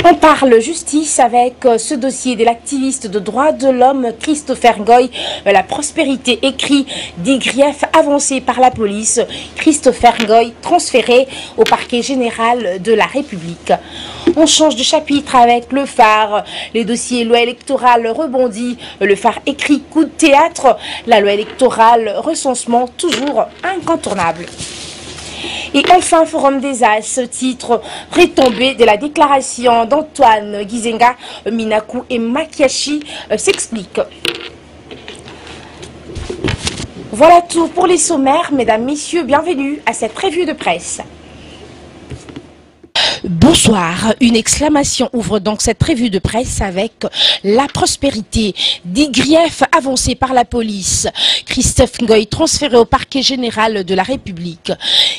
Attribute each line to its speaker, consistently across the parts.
Speaker 1: On parle justice avec ce dossier de l'activiste de droits de l'homme Christopher Ngoy. La prospérité écrit des griefs avancés par la police. Christopher Ngoy transféré au parquet général de la République. On change de chapitre avec le phare. Les dossiers loi électorale rebondit. Le phare écrit coup de théâtre. La loi électorale recensement toujours incontournable. Et enfin, Forum des As, titre retombé de la déclaration d'Antoine Gizenga, Minaku et Makiashi s'explique. Voilà tout pour les sommaires. Mesdames, Messieurs, bienvenue à cette revue de presse. Bonsoir, une exclamation ouvre donc cette revue de presse avec la prospérité, des griefs avancés par la police. Christopher Ngoy transféré au parquet général de la République.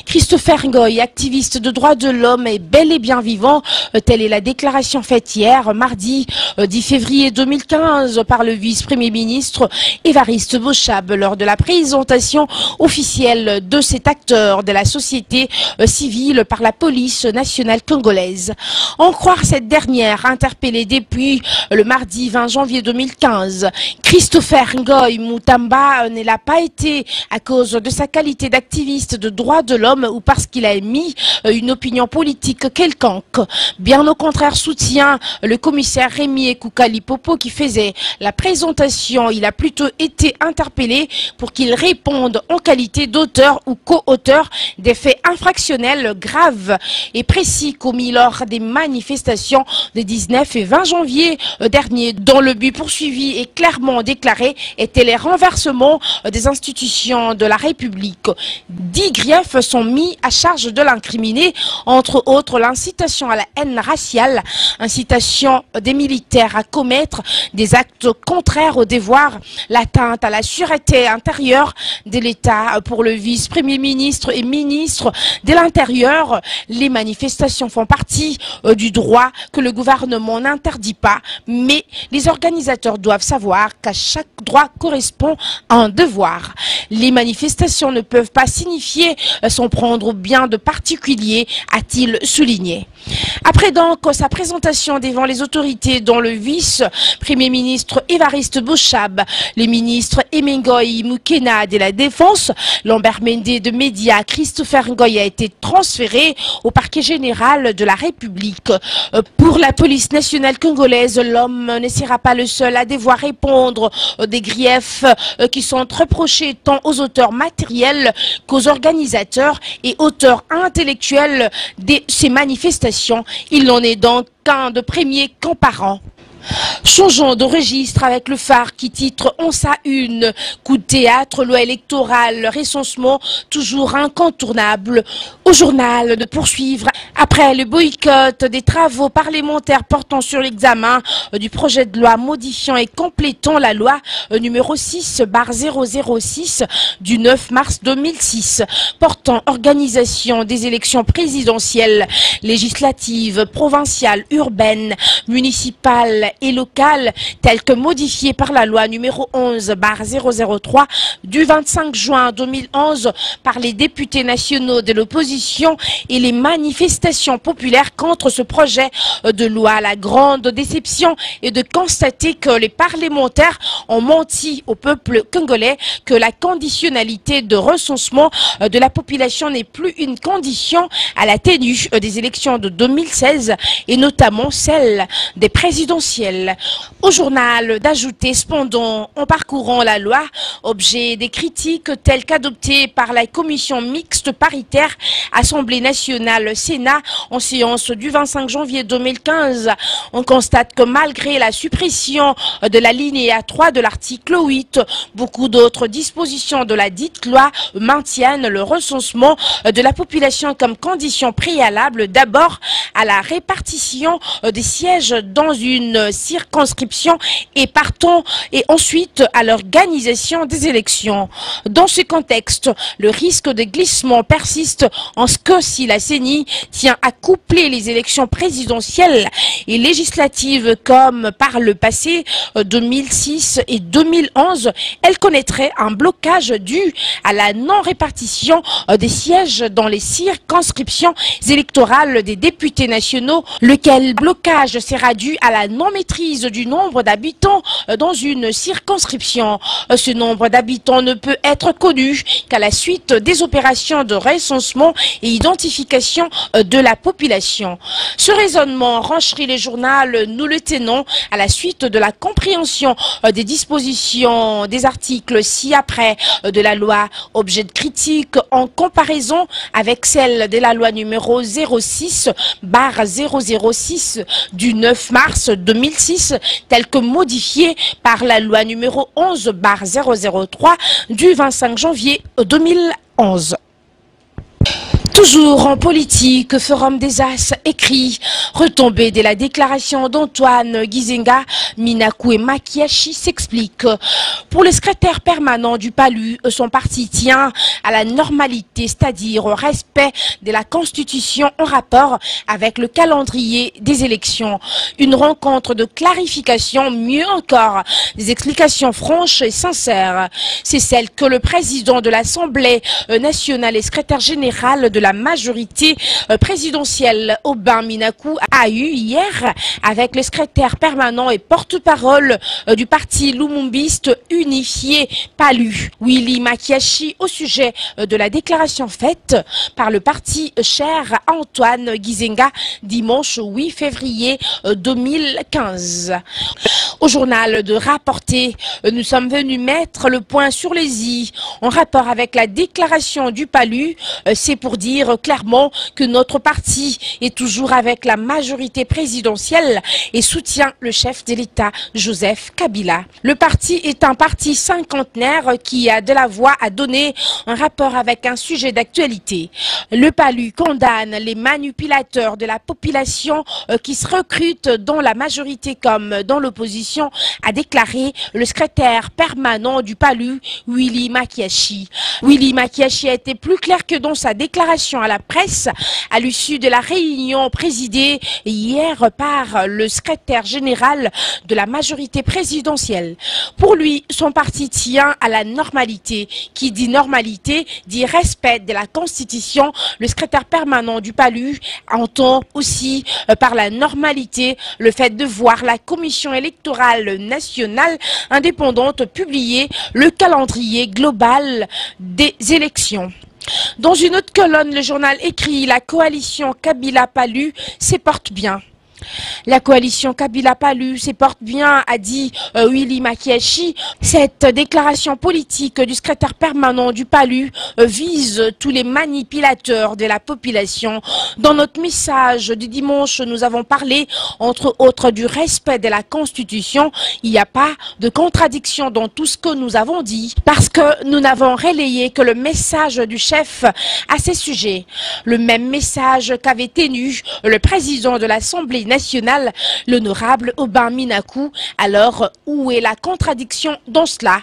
Speaker 1: Christopher Ngoy, activiste de droits de l'homme, est bel et bien vivant. Telle est la déclaration faite hier, mardi 10 février 2015, par le vice-premier ministre Évariste Bochab lors de la présentation officielle de cet acteur de la société civile par la police nationale congolaise. En croire cette dernière, interpellée depuis le mardi 20 janvier 2015, Christopher Ngoy Mutamba ne l'a pas été à cause de sa qualité d'activiste de droits de l'homme ou parce qu'il a émis une opinion politique quelconque. Bien au contraire, soutient le commissaire Rémi Ekoukali Popo qui faisait la présentation. Il a plutôt été interpellé pour qu'il réponde en qualité d'auteur ou co-auteur des faits infractionnels graves et précis commis lors des manifestations des 19 et 20 janvier dernier, dont le but poursuivi et clairement déclaré était les renversements des institutions de la République. 10 griefs sont mis à charge de l'incriminé, entre autres l'incitation à la haine raciale, incitation des militaires à commettre des actes contraires au devoir, l'atteinte à la sûreté intérieure de l'État pour le vice-premier ministre et ministre de l'Intérieur. Les manifestations font partie du droit que le gouvernement n'interdit pas, mais les organisateurs doivent savoir qu'à chaque droit correspond à un devoir. Les manifestations ne peuvent pas signifier s'en prendre au bien de particuliers, a-t-il souligné. Après donc sa présentation devant les autorités dont le vice-premier ministre Évariste Bochab, les ministres Emengoy Mukena de la Défense, Lambert Mende de Média, Christopher Ngoy a été transféré au parquet général de la République. Pour la police nationale congolaise, l'homme ne sera pas le seul à devoir répondre des griefs qui sont reprochés tant aux auteurs matériels qu'aux organisateurs et auteurs intellectuels de ces manifestations. Il n'en est donc qu'un de premier comparant. Changeons de registre avec le phare qui titre en sa une coup de théâtre, loi électorale, recensement toujours incontournable. Au journal de poursuivre après le boycott des travaux parlementaires portant sur l'examen du projet de loi modifiant et complétant la loi numéro 6/006 du 9 mars 2006 portant organisation des élections présidentielles, législatives, provinciales, urbaines, municipales et locales, telles que modifiées par la loi numéro 11/003 du 25 juin 2011 par les députés nationaux de l'opposition et les manifestations populaires contre ce projet de loi. La grande déception est de constater que les parlementaires ont menti au peuple congolais, que la conditionnalité de recensement de la population n'est plus une condition à la tenue des élections de 2016 et notamment celle des présidentielles. Au journal d'ajouter cependant, en parcourant la loi, objet des critiques telles qu'adoptées par la commission mixte paritaire Assemblée nationale Sénat en séance du 25 janvier 2015, on constate que malgré la suppression de l'alinéa 3 de l'article 8, beaucoup d'autres dispositions de la dite loi maintiennent le recensement de la population comme condition préalable d'abord à la répartition des sièges dans une d'une circonscription et ensuite à l'organisation des élections. Dans ce contexte, le risque de glissement persiste en ce que si la CENI tient à coupler les élections présidentielles et législatives comme par le passé 2006 et 2011, elle connaîtrait un blocage dû à la non-répartition des sièges dans les circonscriptions électorales des députés nationaux, lequel blocage sera dû à la non-maîtrise du nombre d'habitants dans une circonscription. Ce nombre d'habitants ne peut être connu qu'à la suite des opérations de recensement et identification de la population. Ce raisonnement renchérit le journal Nous le tenons à la suite de la compréhension des dispositions des articles ci-après de la loi, objet de critique en comparaison avec celle de la loi numéro 06/006 du 9 mars 2006, telle que modifiée par la loi numéro 11/003 du 25 janvier 2011. Toujours en politique, Forum des As écrit « Retombée de la déclaration d'Antoine Gizenga, Minakou Makiachi s'explique. Pour le secrétaire permanent du PALU, son parti tient à la normalité, c'est-à-dire au respect de la Constitution en rapport avec le calendrier des élections. Une rencontre de clarification, mieux encore, des explications franches et sincères. C'est celle que le président de l'Assemblée nationale et secrétaire général de la majorité présidentielle Aubin Minakou a eu hier avec le secrétaire permanent et porte-parole du parti lumumbiste unifié PALU, Willy Makiachi, au sujet de la déclaration faite par le parti cher Antoine Gizenga dimanche 8 février 2015. Au journal de rapporter, nous sommes venus mettre le point sur les i en rapport avec la déclaration du PALU. C'est pour dire clairement que notre parti est toujours avec la majorité présidentielle et soutient le chef de l'État, Joseph Kabila. Le parti est un parti cinquantenaire qui a de la voix à donner en rapport avec un sujet d'actualité. Le PALU condamne les manipulateurs de la population qui se recrutent dans la majorité comme dans l'opposition, a déclaré le secrétaire permanent du PALU, Willy Makiachi. Willy Makiachi a été plus clair que dans sa déclaration à la presse à l'issue de la réunion présidée hier par le secrétaire général de la majorité présidentielle. Pour lui, son parti tient à la normalité. Qui dit normalité dit respect de la Constitution. Le secrétaire permanent du PALU entend aussi par la normalité le fait de voir la Commission électorale nationale indépendante publier le calendrier global des élections. Dans une autre colonne, le journal écrit « La coalition Kabila-PALU se porte bien ». La coalition Kabila-PALU se porte bien, a dit Willy Makiachi. Cette déclaration politique du secrétaire permanent du PALU vise tous les manipulateurs de la population. Dans notre message du dimanche, nous avons parlé, entre autres, du respect de la Constitution. Il n'y a pas de contradiction dans tout ce que nous avons dit, parce que nous n'avons relayé que le message du chef à ces sujets. Le même message qu'avait tenu le président de l'Assemblée nationale, l'honorable Aubin Minakou. Alors, où est la contradiction dans cela?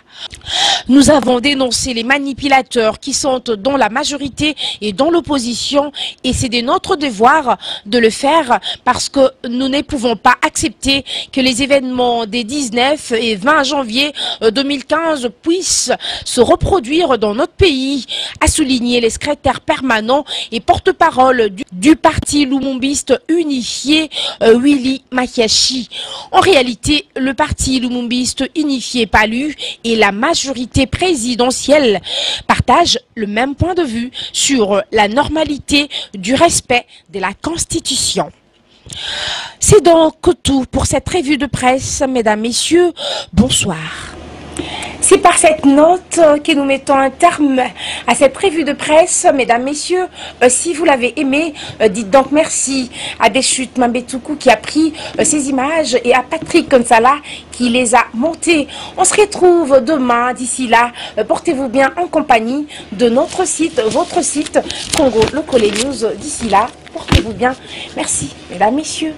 Speaker 1: Nous avons dénoncé les manipulateurs qui sont dans la majorité et dans l'opposition, et c'est de notre devoir de le faire parce que nous ne pouvons pas accepter que les événements des 19 et 20 janvier 2015 puissent se reproduire dans notre pays, a souligné les secrétaires permanents et porte-parole du parti lumumbiste unifié Willy Makiachi. En réalité, le parti lumumbiste unifié PALU et la majorité présidentielle partagent le même point de vue sur la normalité du respect de la Constitution. C'est donc tout pour cette revue de presse, mesdames, messieurs, bonsoir. C'est par cette note que nous mettons un terme à cette revue de presse. Mesdames, messieurs, si vous l'avez aimé, dites donc merci à Béchut Mambetoukou qui a pris ces images et à Patrick Konsala qui les a montées. On se retrouve demain. D'ici là, portez-vous bien en compagnie de notre site, votre site Congo Local News. D'ici là, portez-vous bien. Merci, mesdames, messieurs.